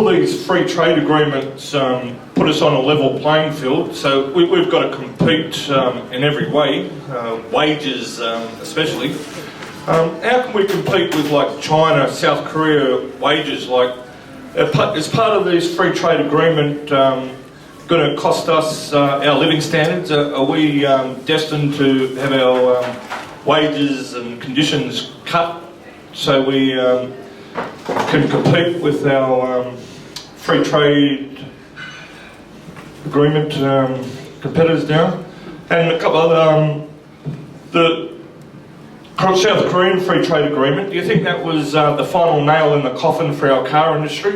all these free trade agreements put us on a level playing field, so we've got to compete in every way, wages especially. How can we compete with like China, South Korea wages? Like, is part of this free trade agreement going to cost us our living standards? Are we destined to have our wages and conditions cut so we can compete with our free trade agreement competitors now? And a couple other, the South Korean free trade agreement, do you think that was the final nail in the coffin for our car industry?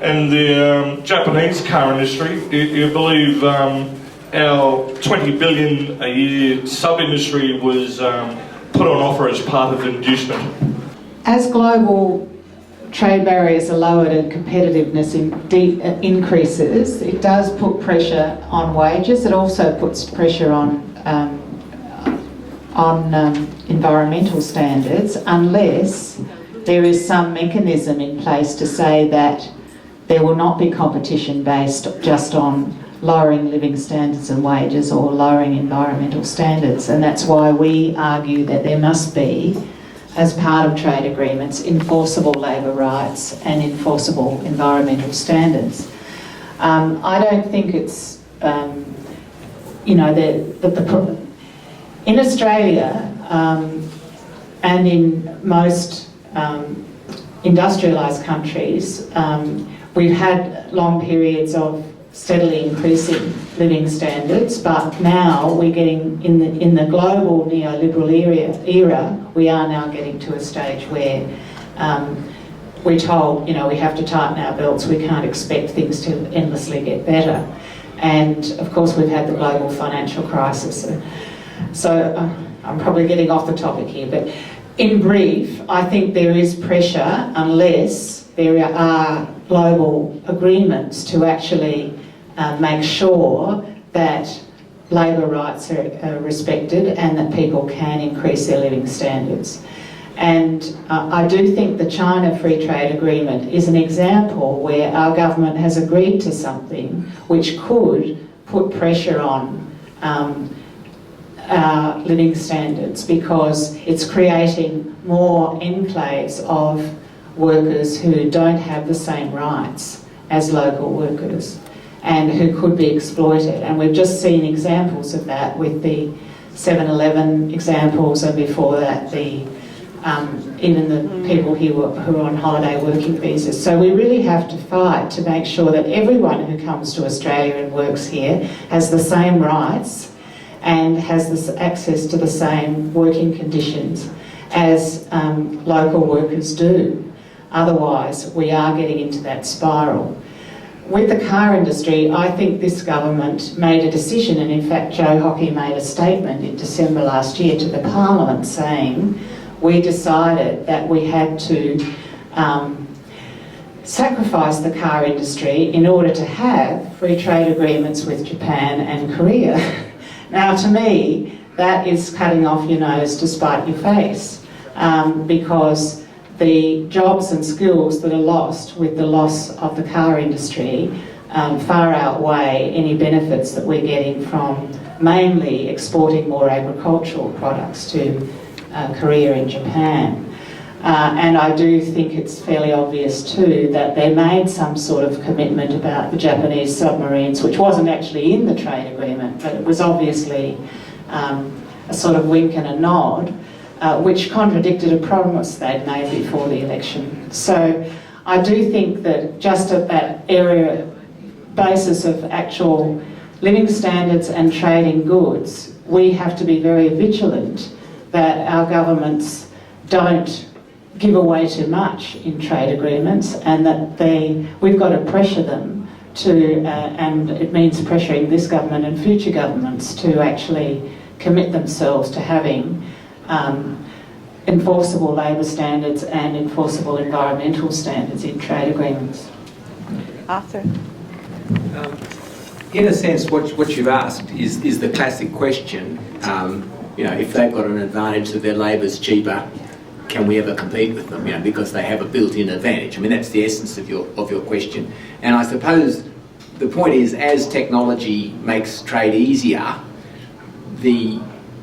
And the Japanese car industry, do you believe our 20 billion a year sub-industry was put on offer as part of inducement? As global trade barriers are lowered and competitiveness increases, it does put pressure on wages. It also puts pressure on environmental standards, unless there is some mechanism in place to say that there will not be competition based just on lowering living standards and wages or lowering environmental standards. And that's why we argue that there must be, as part of trade agreements, enforceable labour rights and enforceable environmental standards. I don't think it's, in Australia and in most industrialised countries, we've had long periods of steadily increasing living standards, but now we're getting, in the global neoliberal era, we are now getting to a stage where we're told, we have to tighten our belts, we can't expect things to endlessly get better. And of course we've had the global financial crisis. So I'm probably getting off the topic here, but in brief, I think there is pressure unless there are global agreements to actually make sure that labour rights are respected and that people can increase their living standards. And I do think the China Free Trade Agreement is an example where our government has agreed to something which could put pressure on our living standards, because it's creating more enclaves of workers who don't have the same rights as local workers and who could be exploited. And we've just seen examples of that with the 7-Eleven examples, and before that even the people who are on holiday working visas. So we really have to fight to make sure that everyone who comes to Australia and works here has the same rights and has this access to the same working conditions as local workers do. Otherwise, we are getting into that spiral. With the car industry, I think this government made a decision, and in fact Joe Hockey made a statement in December last year to the Parliament saying we decided that we had to sacrifice the car industry in order to have free trade agreements with Japan and Korea. Now, to me, that is cutting off your nose to spite your face, because the jobs and skills that are lost with the loss of the car industry far outweigh any benefits that we're getting from mainly exporting more agricultural products to Korea and Japan. And I do think it's fairly obvious too that they made some sort of commitment about the Japanese submarines, which wasn't actually in the trade agreement, but it was obviously a sort of wink and a nod, which contradicted a promise they'd made before the election. So I do think that just at that area basis of actual living standards and trading goods, we have to be very vigilant that our governments don't give away too much in trade agreements, and that we've got to pressure them to, and it means pressuring this government and future governments to actually commit themselves to having enforceable labour standards and enforceable environmental standards in trade agreements. Arthur? In a sense, what you've asked is the classic question. If they've got an advantage that their labour's cheaper, can we ever compete with them? You know, because they have a built-in advantage. I mean, that's the essence of your question. And I suppose the point is, as technology makes trade easier, the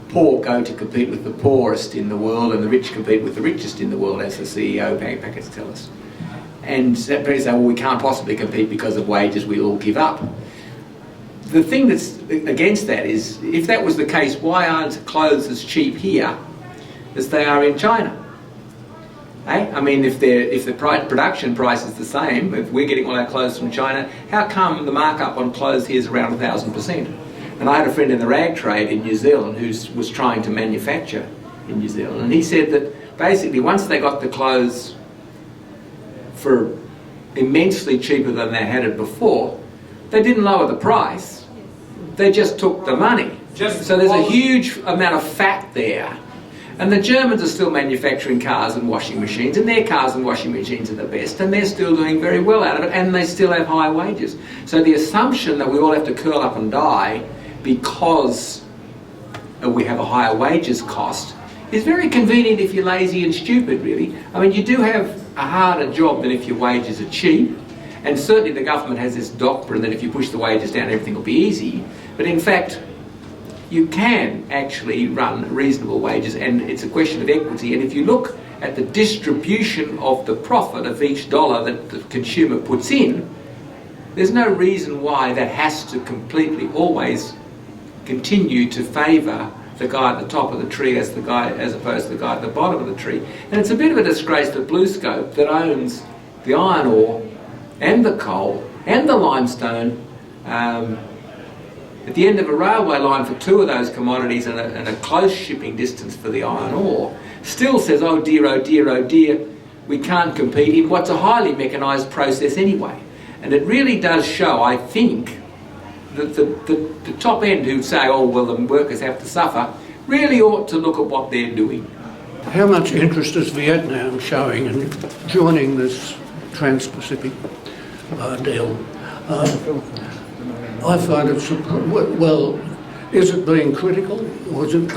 poor go to compete with the poorest in the world, and the rich compete with the richest in the world, as the CEO packets tell us. And that people say, well, we can't possibly compete because of wages, we'll all give up. The thing that's against that is, if that was the case, why aren't clothes as cheap here as they are in China? Eh? I mean, if the production price is the same, if we're getting all our clothes from China, how come the markup on clothes here is around 1,000%? And I had a friend in the rag trade in New Zealand who was trying to manufacture in New Zealand, and he said that basically once they got the clothes for immensely cheaper than they had it before, they didn't lower the price, they just took the money. So there's a huge amount of fat there. And the Germans are still manufacturing cars and washing machines, and their cars and washing machines are the best, and they're still doing very well out of it, and they still have high wages. So the assumption that we all have to curl up and die because we have a higher wages cost is very convenient if you're lazy and stupid, really. I mean, you do have a harder job than if your wages are cheap, and certainly the government has this doctrine that if you push the wages down, everything will be easy. But in fact, you can actually run reasonable wages, and it's a question of equity. And if you look at the distribution of the profit of each dollar that the consumer puts in, there's no reason why that has to completely always continue to favour the guy at the top of the tree as opposed to the guy at the bottom of the tree. And it's a bit of a disgrace that BlueScope, that owns the iron ore and the coal and the limestone, at the end of a railway line for two of those commodities and a close shipping distance for the iron ore, still says, oh dear, we can't compete in what's a highly mechanised process anyway. And it really does show, I think, that the top end who say, oh, well, the workers have to suffer, really ought to look at what they're doing. How much interest is Vietnam showing in joining this Transpacific deal? I find it, well, is it being critical, or is it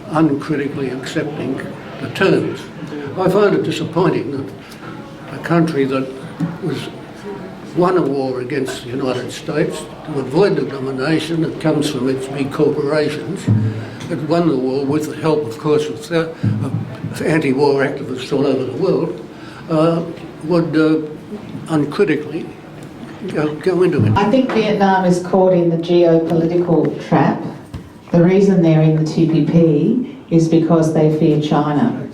uncritically accepting the terms? I find it disappointing that a country that won a war against the United States to avoid the domination that comes from its big corporations, that won the war with the help, of course, of anti-war activists all over the world, would uncritically go into it. I think Vietnam is caught in the geopolitical trap. The reason they're in the TPP is because they fear China.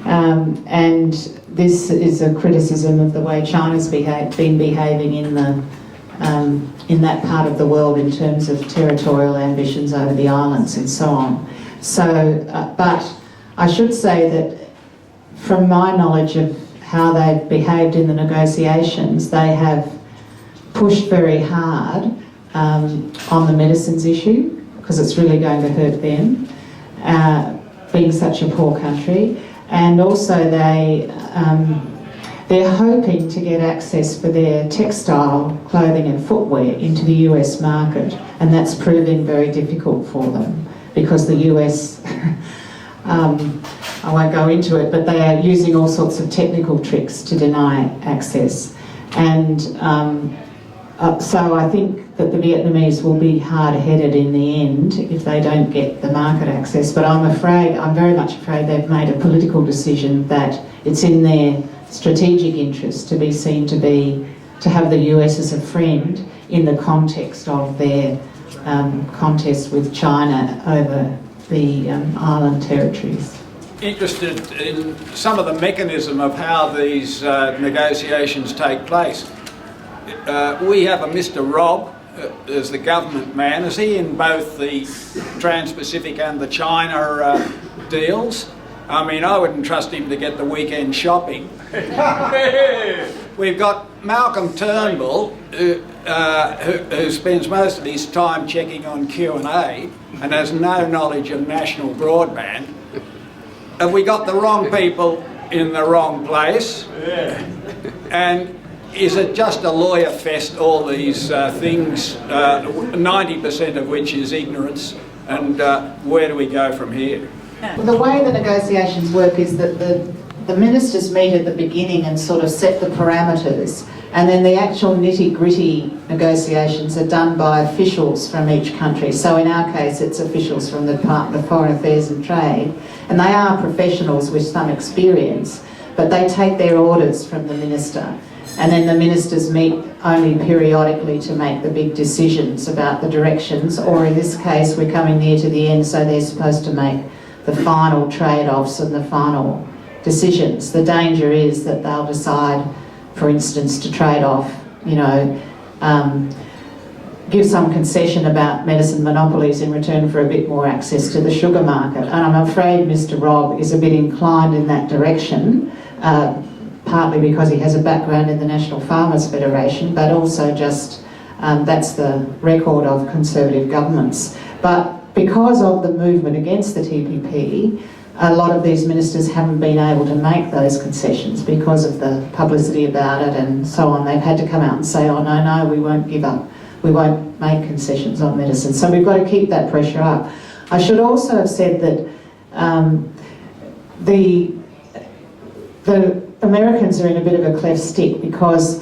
And this is a criticism of the way China's been behaving in that part of the world in terms of territorial ambitions over the islands and so on. So, but I should say that from my knowledge of how they've behaved in the negotiations, they have pushed very hard on the medicines issue, because it's really going to hurt them, being such a poor country. And also they're hoping to get access for their textile, clothing and footwear into the US market, and that's proving very difficult for them because the US, I won't go into it, but they are using all sorts of technical tricks to deny access. And so I think that the Vietnamese will be hard-headed in the end if they don't get the market access. But I'm very much afraid they've made a political decision that it's in their strategic interest to be seen to have the US as a friend in the context of their contest with China over the island territories. Interested in some of the mechanism of how these negotiations take place. We have a Mr. Rob as the government man. Is he in both the Trans-Pacific and the China deals? I mean, I wouldn't trust him to get the weekend shopping. We've got Malcolm Turnbull, who spends most of his time checking on Q&A and has no knowledge of national broadband. Have we got the wrong people in the wrong place? Yeah. And is it just a lawyer fest, all these things, 90% of which is ignorance, and where do we go from here? Well, the way the negotiations work is that the ministers meet at the beginning and sort of set the parameters, and then the actual nitty-gritty negotiations are done by officials from each country. So in our case, it's officials from the Department of Foreign Affairs and Trade, and they are professionals with some experience, but they take their orders from the minister. And then the ministers meet only periodically to make the big decisions about the directions, or in this case, we're coming near to the end, so they're supposed to make the final trade-offs and the final decisions. The danger is that they'll decide, for instance, to trade off, you know, give some concession about medicine monopolies in return for a bit more access to the sugar market. And I'm afraid Mr. Robb is a bit inclined in that direction, partly because he has a background in the National Farmers Federation, but also just that's the record of Conservative governments. But because of the movement against the TPP, a lot of these ministers haven't been able to make those concessions because of the publicity about it and so on. They've had to come out and say, oh no, we won't give up. We won't make concessions on medicine. So we've got to keep that pressure up. I should also have said that the Americans are in a bit of a cleft stick because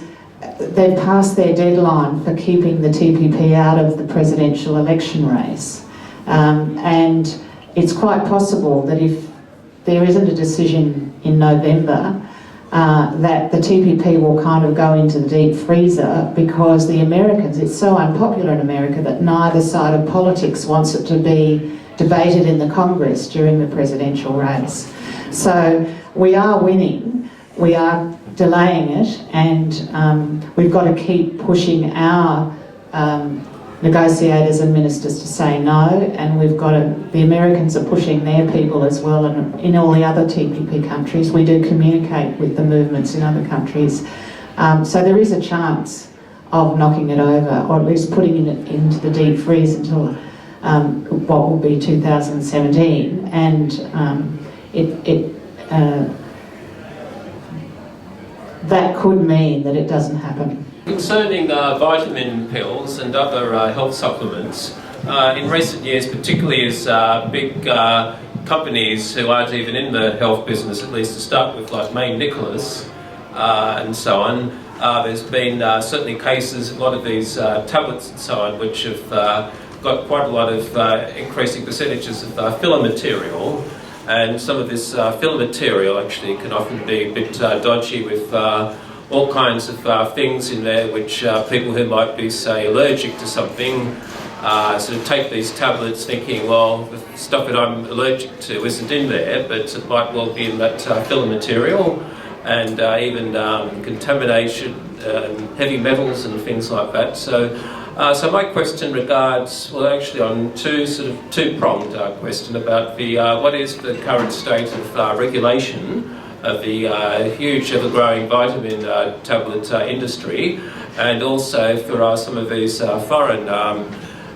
they've passed their deadline for keeping the TPP out of the presidential election race. And it's quite possible that if there isn't a decision in November, that the TPP will kind of go into the deep freezer because the Americans, it's so unpopular in America that neither side of politics wants it to be debated in the Congress during the presidential race. So we are winning, we are delaying it, and we've got to keep pushing our negotiators and ministers to say no, and we've got to, the Americans are pushing their people as well, and in all the other TPP countries we do communicate with the movements in other countries. So there is a chance of knocking it over, or at least putting it into the deep freeze until what will be 2017, and that could mean that it doesn't happen. Concerning vitamin pills and other health supplements, in recent years, particularly as big companies who aren't even in the health business, at least to start with, like May Nicholas and so on, there's been certainly cases, a lot of these tablets and so on, which have got quite a lot of increasing percentages of filler material. And some of this filler material actually can often be a bit dodgy with all kinds of things in there which people who might be, say, allergic to something sort of take these tablets thinking, well, the stuff that I'm allergic to isn't in there, but it might well be in that filler material, and even contamination, heavy metals and things like that. So my question regards, well, actually on two-pronged question about the what is the current state of regulation of the huge ever-growing vitamin tablet industry, and also if there are some of these foreign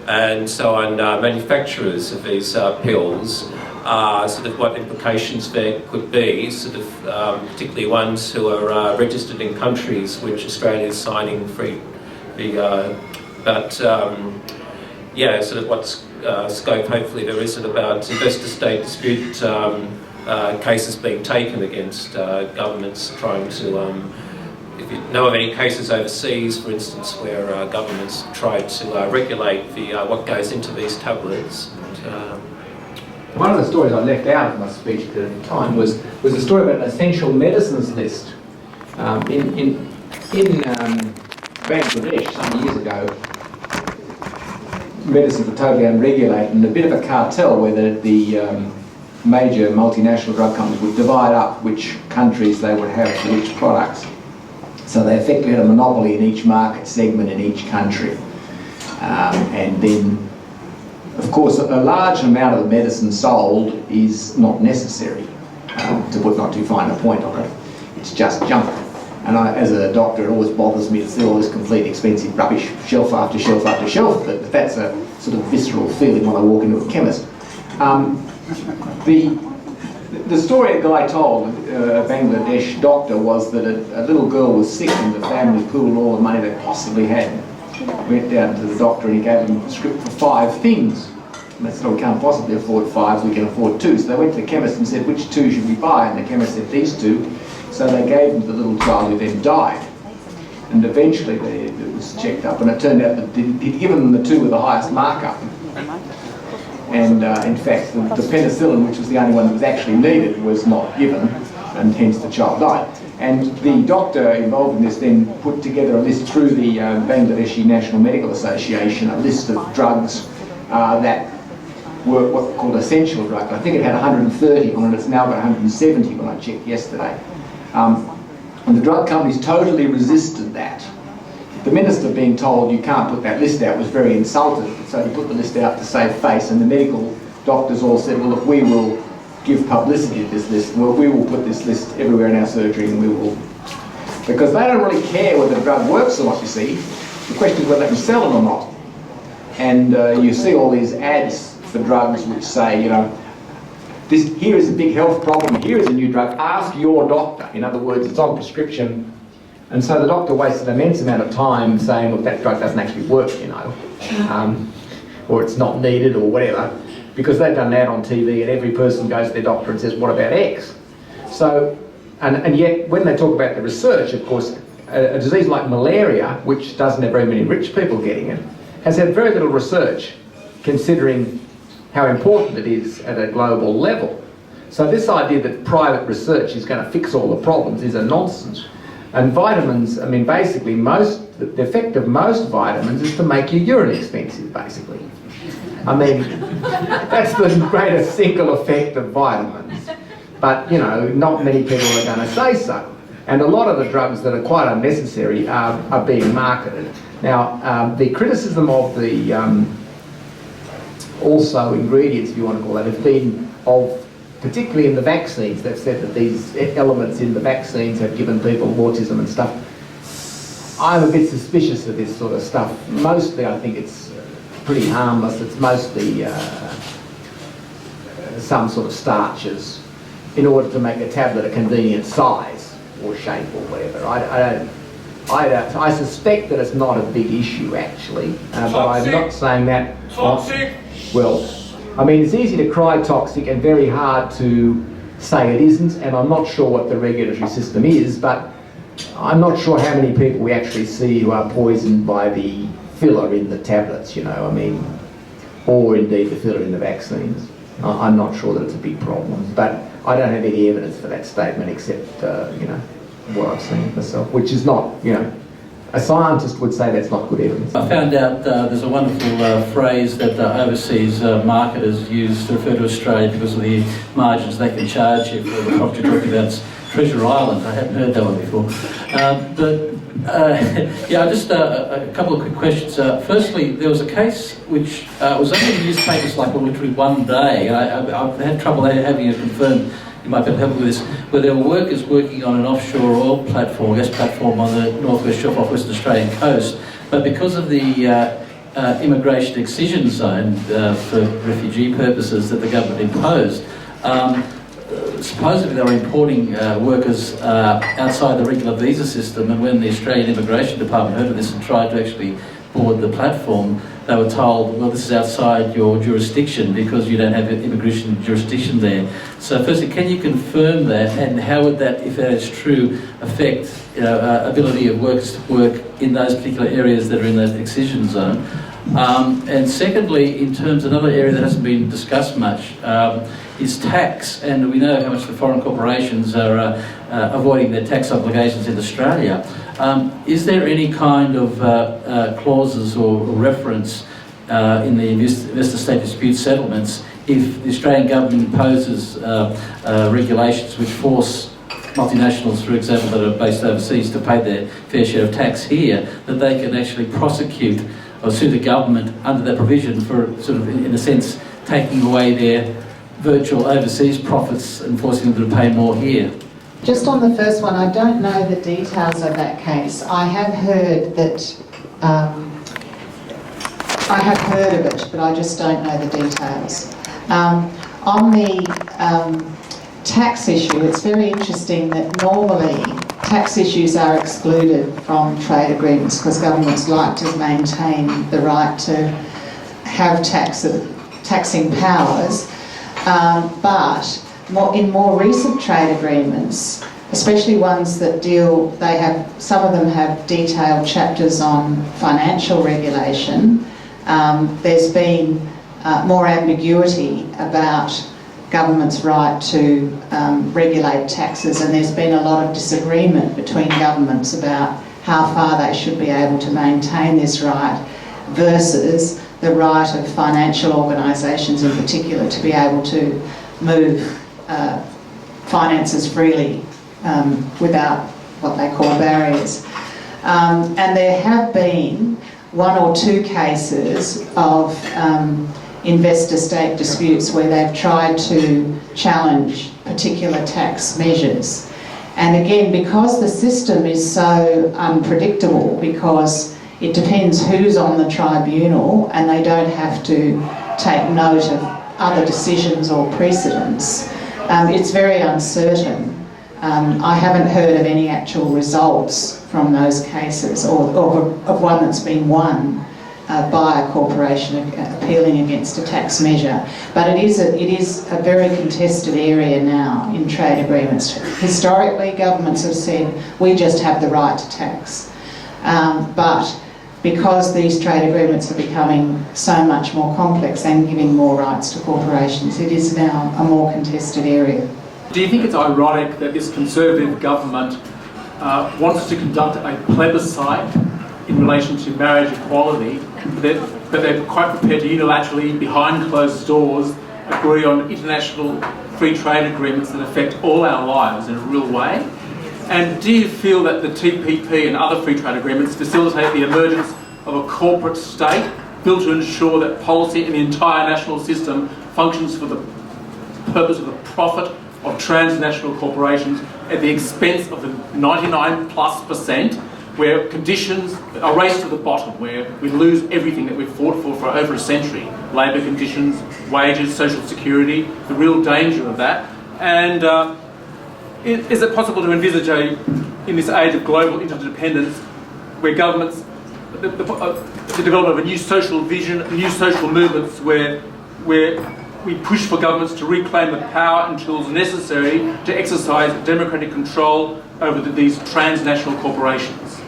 and so on manufacturers of these pills, sort of what implications there could be, sort of particularly ones who are registered in countries which Australia is signing free. But yeah, sort of what scope hopefully there is about investor-state dispute cases being taken against governments trying to, if you know of any cases overseas, for instance, where governments tried to regulate the what goes into these tablets. One of the stories I left out of my speech at the time was a story about an essential medicines list. In Bangladesh some years ago, medicines were totally unregulated, and a bit of a cartel where the major multinational drug companies would divide up which countries they would have for which products. So they effectively had a monopoly in each market segment in each country. And then, of course, a large amount of the medicine sold is not necessary, to put not too fine a point on it. It's just junk. And as a doctor, it always bothers me to see all this complete expensive rubbish, shelf after shelf after shelf, but that's a sort of visceral feeling when I walk into a chemist. The story a guy told, a Bangladesh doctor, was that a little girl was sick and the family pooled all the money they possibly had. Went down to the doctor and he gave them a script for 5 things. And they said, oh, we can't possibly afford 5, we can afford 2. So they went to the chemist and said, which 2 should we buy? And the chemist said, these 2. So they gave them to the little child who then died. And eventually it was checked up, and it turned out that he'd given them the 2 with the highest markup. And in fact, the penicillin, which was the only one that was actually needed, was not given, and hence the child died. And the doctor involved in this then put together a list through the Bangladeshi National Medical Association, a list of drugs that were what they called essential drugs. I think it had 130 on it, it's now got 170 when I checked yesterday. And the drug companies totally resisted that. The minister being told you can't put that list out was very insulted, so he put the list out to save face, and the medical doctors all said, well look, we will give publicity to this list, we will put this list everywhere in our surgery, and we will... Because they don't really care whether the drug works or not, you see. The question is whether they can sell it or not. And you see all these ads for drugs which say, you know, here is a big health problem, here is a new drug, ask your doctor. In other words, it's on prescription. And so the doctor wasted an immense amount of time saying, look, that drug doesn't actually work, you know, or it's not needed or whatever, because they've done that on TV and every person goes to their doctor and says, what about X? So, and yet when they talk about the research, of course, a disease like malaria, which doesn't have very many rich people getting it, has had very little research considering how important it is at a global level. So this idea that private research is going to fix all the problems is a nonsense. And vitamins, I mean, basically the effect of most vitamins is to make your urine expensive, basically. I mean, that's the greatest single effect of vitamins. But, you know, not many people are going to say so. And a lot of the drugs that are quite unnecessary are being marketed. Now, the criticism of the also ingredients, if you want to call that, have been of, particularly in the vaccines, they've said that these elements in the vaccines have given people autism and stuff. I'm a bit suspicious of this sort of stuff. Mostly I think it's pretty harmless. It's mostly some sort of starches in order to make a tablet a convenient size or shape or whatever. I suspect that it's not a big issue actually, but I'm not saying that. Toxic. Well, I mean, it's easy to cry toxic and very hard to say it isn't, and I'm not sure what the regulatory system is, but I'm not sure how many people we actually see who are poisoned by the filler in the tablets, you know, I mean, or indeed the filler in the vaccines. I'm not sure that it's a big problem, but I don't have any evidence for that statement except, you know, what I've seen myself, which is not, you know, a scientist would say that's not good evidence. I found out there's a wonderful phrase that overseas marketers use to refer to Australia because of the margins they can charge you for the product you're talking about. It's Treasure Island. I hadn't heard that one before. Yeah, just a couple of quick questions. Firstly, there was a case which was only in the newspapers like literally one day. I've had trouble having it confirmed. You might be able to help me with this, where there were workers working on an offshore oil platform, gas platform on the northwest shelf off Western Australian coast, but because of the immigration excision zone for refugee purposes that the government imposed, supposedly they were importing workers outside the regular visa system, and when the Australian Immigration Department heard of this and tried to actually board the platform, they were told, well, this is outside your jurisdiction because you don't have immigration jurisdiction there. So firstly, can you confirm that, and how would that, if that is true, affect ability of workers to work in those particular areas that are in that excision zone? And secondly, in terms of another area that hasn't been discussed much, is tax, and we know how much the foreign corporations are avoiding their tax obligations in Australia. Is there any kind of clauses or reference in the investor-state dispute settlements if the Australian government imposes regulations which force multinationals, for example, that are based overseas to pay their fair share of tax here, that they can actually prosecute or sue the government under that provision for sort of, in a sense, taking away their virtual overseas profits and forcing them to pay more here? Just on the first one, I don't know the details of that case. I have heard that, I have heard of it, but I just don't know the details. On the tax issue, it's very interesting that normally tax issues are excluded from trade agreements because governments like to maintain the right to have tax taxing powers, but in more recent trade agreements, especially ones that some of them have detailed chapters on financial regulation, there's been more ambiguity about government's right to regulate taxes, and there's been a lot of disagreement between governments about how far they should be able to maintain this right versus the right of financial organisations in particular to be able to move finances freely without what they call barriers. And there have been one or two cases of investor-state disputes where they've tried to challenge particular tax measures. And again, because the system is so unpredictable, because it depends who's on the tribunal and they don't have to take note of other decisions or precedents, it's very uncertain. I haven't heard of any actual results from those cases or of one that's been won by a corporation appealing against a tax measure. But it is a very contested area now in trade agreements. Historically, governments have said, we just have the right to tax. But because these trade agreements are becoming so much more complex and giving more rights to corporations, it is now a more contested area. Do you think it's ironic that this Conservative government wants to conduct a plebiscite in relation to marriage equality, but they're quite prepared to unilaterally, behind closed doors, agree on international free trade agreements that affect all our lives in a real way? And do you feel that the TPP and other free trade agreements facilitate the emergence of a corporate state built to ensure that policy in the entire national system functions for the purpose of the profit of transnational corporations at the expense of the 99+%, where conditions are raced to the bottom, where we lose everything that we've fought for over a century? Labour conditions, wages, social security, the real danger of that. And is it possible to envisage in this age of global interdependence, where governments, the development of a new social vision, new social movements where we push for governments to reclaim the power and tools necessary to exercise democratic control over these transnational corporations?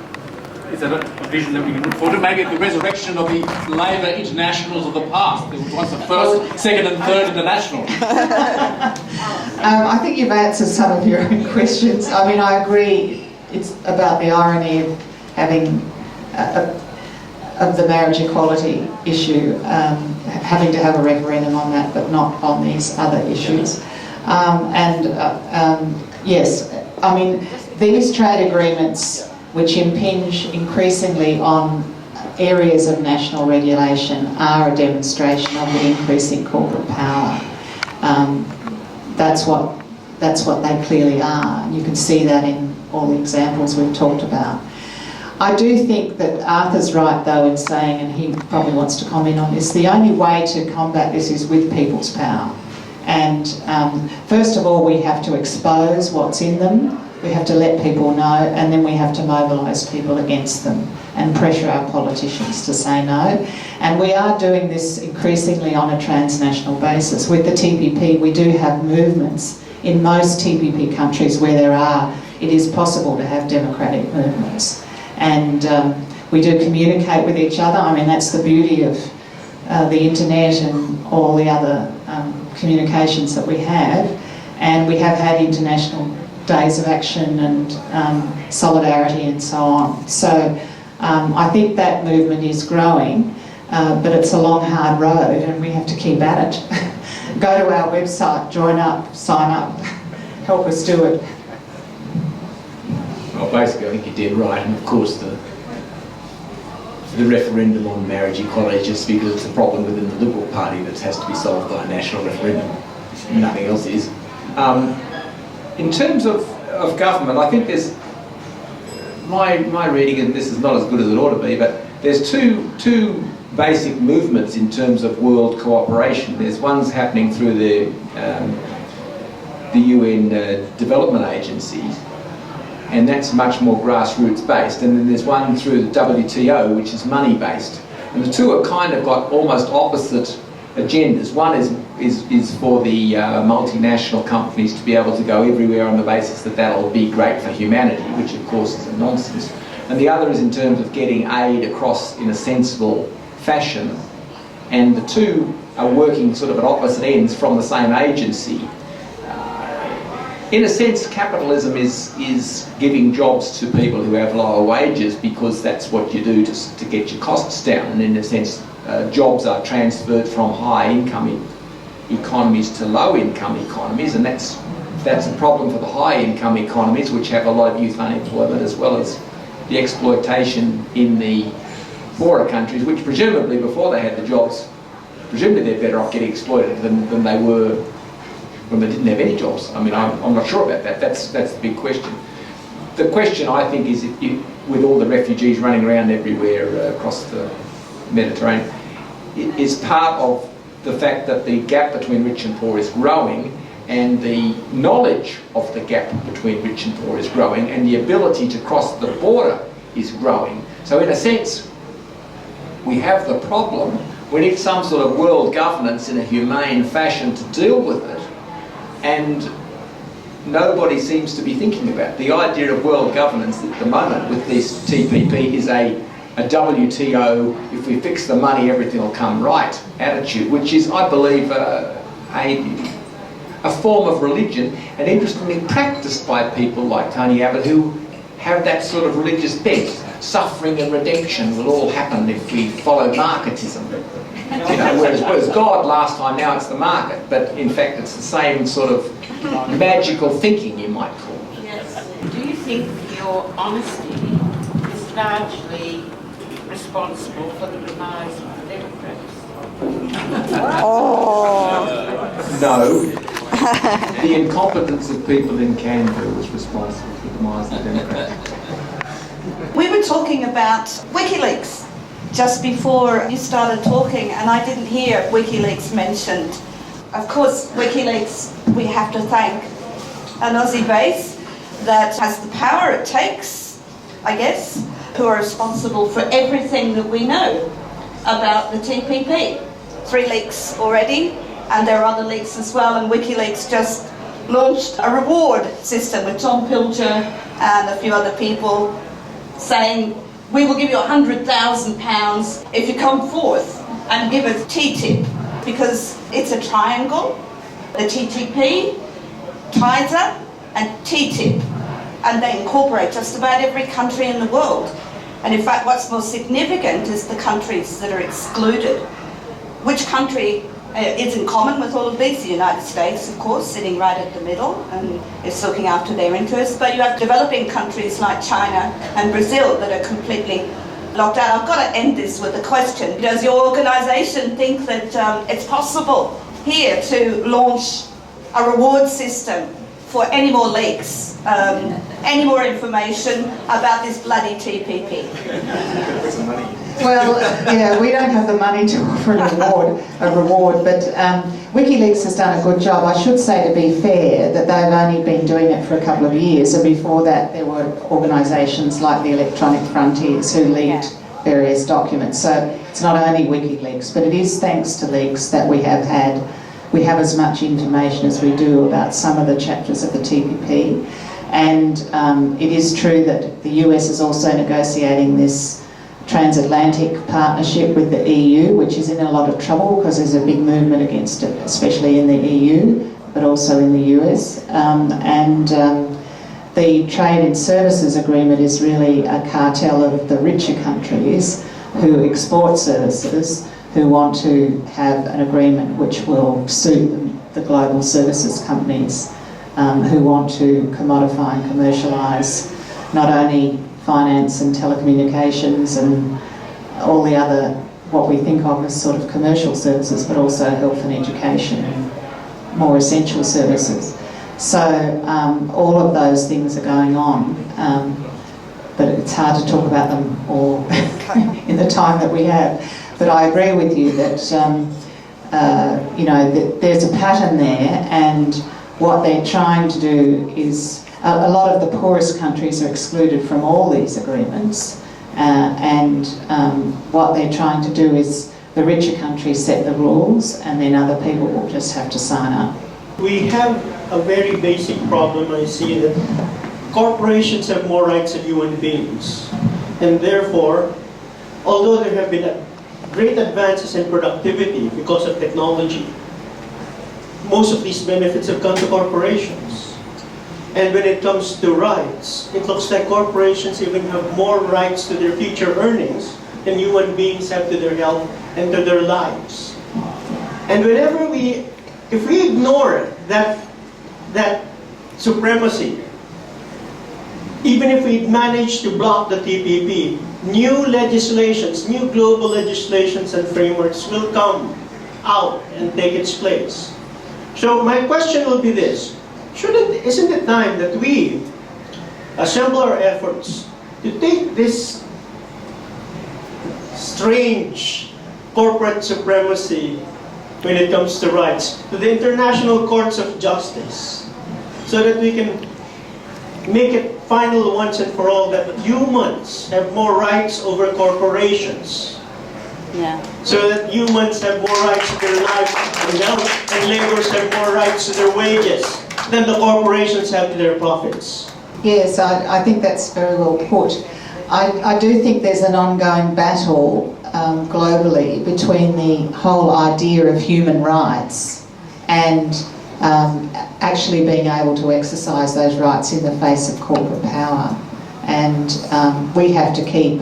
Is that a vision that we can look forward to? Maybe the resurrection of the Labour internationals of the past. There was once a first, second and third international. I think you've answered some of your own questions. I mean, I agree it's about the irony of having of the marriage equality issue, having to have a referendum on that, but not on these other issues. Yes, I mean, these trade agreements, which impinge increasingly on areas of national regulation, are a demonstration of the increasing corporate power. That's what they clearly are. You can see that in all the examples we've talked about. I do think that Arthur's right, though, in saying, and he probably wants to comment on this, the only way to combat this is with people's power. And first of all, we have to expose what's in them. We have to let people know, and then we have to mobilise people against them and pressure our politicians to say no. And we are doing this increasingly on a transnational basis. With the TPP, we do have movements in most TPP countries where it is possible to have democratic movements. And we do communicate with each other. I mean, that's the beauty of the internet and all the other communications that we have. And we have had international days of action and solidarity and so on. So I think that movement is growing, but it's a long, hard road and we have to keep at it. Go to our website, join up, sign up, help us do it. Well, basically, I think you did right, and of course the referendum on marriage equality is just because it's a problem within the Liberal Party that has to be solved by a national referendum. Nothing else is. In terms of government, I think there's my reading, and this is not as good as it ought to be, but there's two basic movements in terms of world cooperation. There's one's happening through the UN development agencies, and that's much more grassroots based, and then there's one through the WTO which is money based, and the two are kind of got almost opposite agendas. One is for the multinational companies to be able to go everywhere on the basis that that'll be great for humanity, which of course is a nonsense. And the other is in terms of getting aid across in a sensible fashion. And the two are working sort of at opposite ends from the same agency. In a sense, capitalism is giving jobs to people who have lower wages because that's what you do to get your costs down. And in a sense, jobs are transferred from high-income economies to low-income economies, and that's a problem for the high-income economies, which have a lot of youth unemployment, as well as the exploitation in the poorer countries, which presumably, before they had the jobs, presumably they're better off getting exploited than they were when they didn't have any jobs. I mean, I'm not sure about that. That's the big question. The question, I think, is with all the refugees running around everywhere across the Mediterranean, is part of the fact that the gap between rich and poor is growing, and the knowledge of the gap between rich and poor is growing, and the ability to cross the border is growing. So in a sense, we have the problem. We need some sort of world governance in a humane fashion to deal with it, and nobody seems to be thinking about it. The idea of world governance at the moment with this TPP is a WTO, if we fix the money everything will come right attitude, which is, I believe, a form of religion, and interestingly practiced by people like Tony Abbott who have that sort of religious bent. Suffering and redemption will all happen if we follow marketism. You know, whereas God last time, now it's the market, but in fact it's the same sort of magical thinking, you might call it. Yes. Do you think your honesty is largely responsible for the demise of the Democrats? No. The incompetence of people in Canberra was responsible for the demise of the Democrats. We were talking about WikiLeaks just before you started talking, and I didn't hear WikiLeaks mentioned. Of course, WikiLeaks, we have to thank an Aussie base that has the power it takes, I guess, who are responsible for everything that we know about the TPP. 3 leaks already, and there are other leaks as well, and WikiLeaks just launched a reward system with Tom Pilcher and a few other people saying, we will give you £100,000 if you come forth and give us TTIP, because it's a triangle, the TTP, TISA and TTIP, and they incorporate just about every country in the world. And in fact, what's more significant is the countries that are excluded. Which country is in common with all of these? The United States, of course, sitting right at the middle and is looking after their interests. But you have developing countries like China and Brazil that are completely locked out. I've got to end this with a question. Does your organisation think that it's possible here to launch a reward system for any more leaks, any more information about this bloody TPP? Well, yeah, we don't have the money to offer a reward, but WikiLeaks has done a good job. I should say, to be fair, that they've only been doing it for a couple of years, and before that there were organisations like the Electronic Frontiers who leaked various documents. So it's not only WikiLeaks, but it is thanks to leaks that we have as much information as we do about some of the chapters of the TPP. And it is true that the US is also negotiating this transatlantic partnership with the EU, which is in a lot of trouble because there's a big movement against it, especially in the EU, but also in the US. The Trade in Services Agreement is really a cartel of the richer countries who export services, who want to have an agreement which will suit the global services companies who want to commodify and commercialise not only finance and telecommunications and all the other, what we think of as sort of commercial services, but also health and education and more essential services. So all of those things are going on, but it's hard to talk about them all in the time that we have. But I agree with you that that there's a pattern there, and what they're trying to do is a lot of the poorest countries are excluded from all these agreements, and what they're trying to do is the richer countries set the rules, and then other people will just have to sign up. We have a very basic problem, I see, that corporations have more rights than human beings. And therefore, although there have been great advances in productivity because of technology, most of these benefits have come to corporations. And when it comes to rights, it looks like corporations even have more rights to their future earnings than human beings have to their health and to their lives. And if we ignore that supremacy, even if we manage to block the TPP, new legislations, new global legislations and frameworks will come out and take its place. So my question will be this: isn't it time that we assemble our efforts to take this strange corporate supremacy when it comes to rights to the international courts of justice, so that we can make it final once and for all that humans have more rights over corporations? Yeah. So that humans have more rights to their lives and health, and laborers have more rights to their wages than the corporations have to their profits. Yes, I think that's very well put. I do think there's an ongoing battle globally between the whole idea of human rights and actually being able to exercise those rights in the face of corporate power. And we have to keep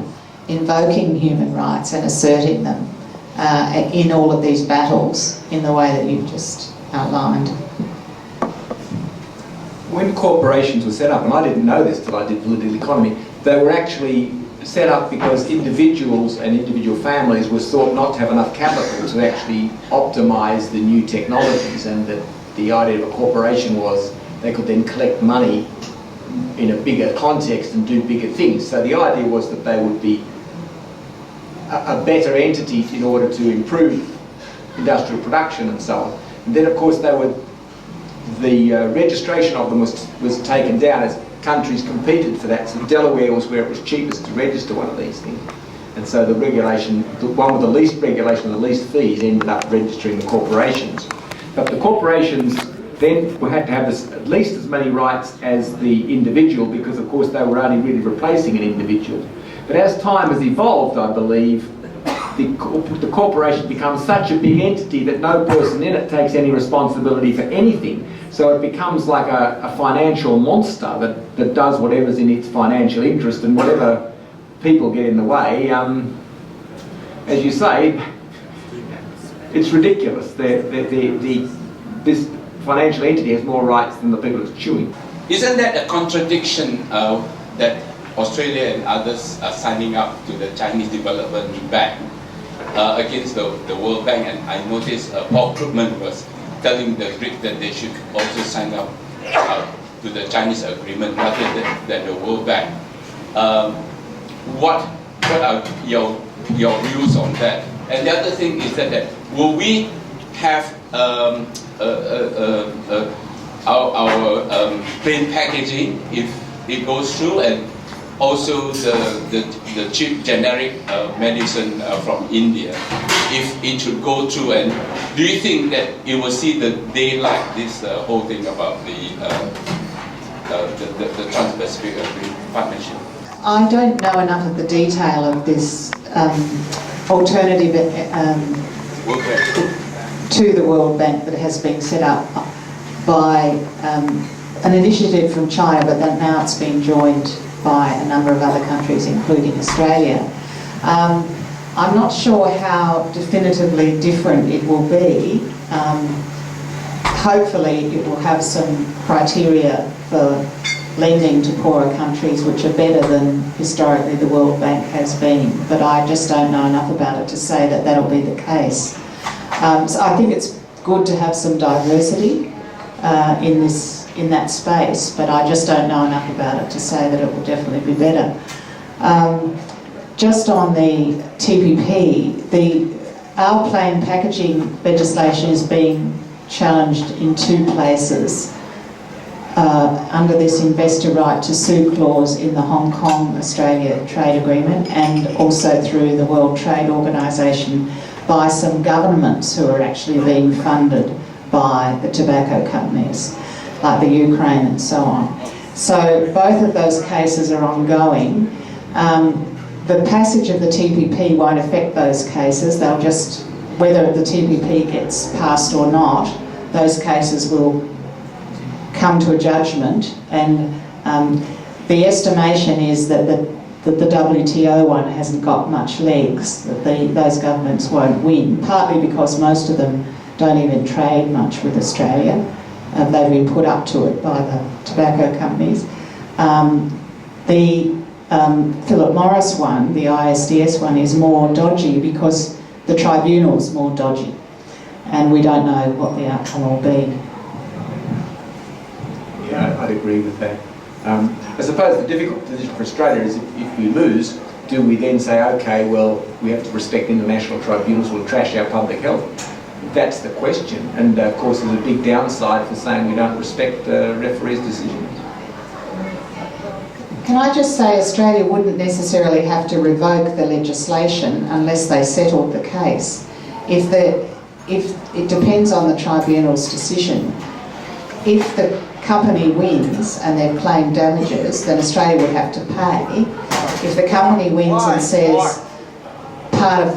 invoking human rights and asserting them in all of these battles in the way that you've just outlined. When corporations were set up, and I didn't know this till I did political economy, they were actually set up because individuals and individual families were thought not to have enough capital to actually optimise the new technologies, and that the idea of a corporation was they could then collect money in a bigger context and do bigger things. So the idea was that they would be a better entity in order to improve industrial production and so on. And then of course the registration of them was taken down as countries competed for that. So Delaware was where it was cheapest to register one of these things. And so the regulation, the one with the least regulation and the least fees, ended up registering the corporations. But the corporations then had to have at least as many rights as the individual, because of course they were only really replacing an individual. But as time has evolved, I believe, the corporation becomes such a big entity that no person in it takes any responsibility for anything. So it becomes like a financial monster that does whatever's in its financial interest, and whatever people get in the way, as you say, it's ridiculous. This financial entity has more rights than the people it's chewing. Isn't that a contradiction that Australia and others are signing up to the Chinese Development Bank against the World Bank? And I noticed Paul Krugman was telling the Greeks that they should also sign up to the Chinese agreement rather than the World Bank. What are your views on that? And the other thing is that will we have our plain packaging if it goes through, and also the cheap generic medicine from India if it should go through? And do you think that it will see the daylight, this whole thing about the Transpacific partnership? I don't know enough of the detail of this alternative to the World Bank that has been set up by an initiative from China, but that now it's been joined by a number of other countries, including Australia. I'm not sure how definitively different it will be. Hopefully it will have some criteria for lending to poorer countries which are better than historically the World Bank has been, but I just don't know enough about it to say that that'll be the case. So I think it's good to have some diversity in that space, but I just don't know enough about it to say that it will definitely be better. Just on the TPP, our plain packaging legislation is being challenged in two places under this investor right to sue clause in the Hong Kong-Australia trade agreement, and also through the World Trade Organisation by some governments who are actually being funded by the tobacco companies, like the Ukraine and so on. So both of those cases are ongoing. The passage of the TPP won't affect those cases. They'll just, whether the TPP gets passed or not, those cases will come to a judgment, and the estimation is that the WTO one hasn't got much legs, that those governments won't win, partly because most of them don't even trade much with Australia. They've been put up to it by the tobacco companies. The Philip Morris one, the ISDS one, is more dodgy because the tribunal's more dodgy, and we don't know what the outcome will be. Yeah, I'd agree with that. I suppose the difficult position for Australia is if we lose, do we then say, okay, well, we have to respect international tribunals, we'll trash our public health? That's the question. And of course, there's a big downside for saying we don't respect referees' decisions. Can I just say Australia wouldn't necessarily have to revoke the legislation unless they settled the case. If it depends on the tribunal's decision. If the company wins and they've claimed damages, then Australia would have to pay. If the company wins and says part of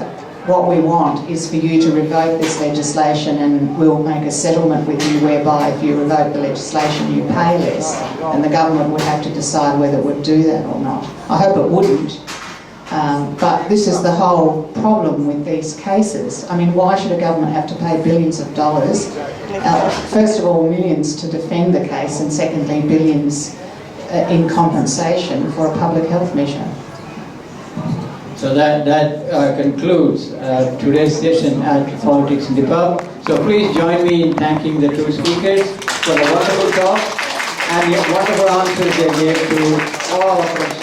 what we want is for you to revoke this legislation and we'll make a settlement with you whereby if you revoke the legislation you pay less, and the government would have to decide whether it would do that or not. I hope it wouldn't. But this is the whole problem with these cases. I mean, why should a government have to pay billions of dollars? First of all, millions to defend the case, and secondly, billions in compensation for a public health measure. So that concludes today's session at Politics in the Pub. So please join me in thanking the two speakers for the wonderful talk and the wonderful answers they gave to all of us.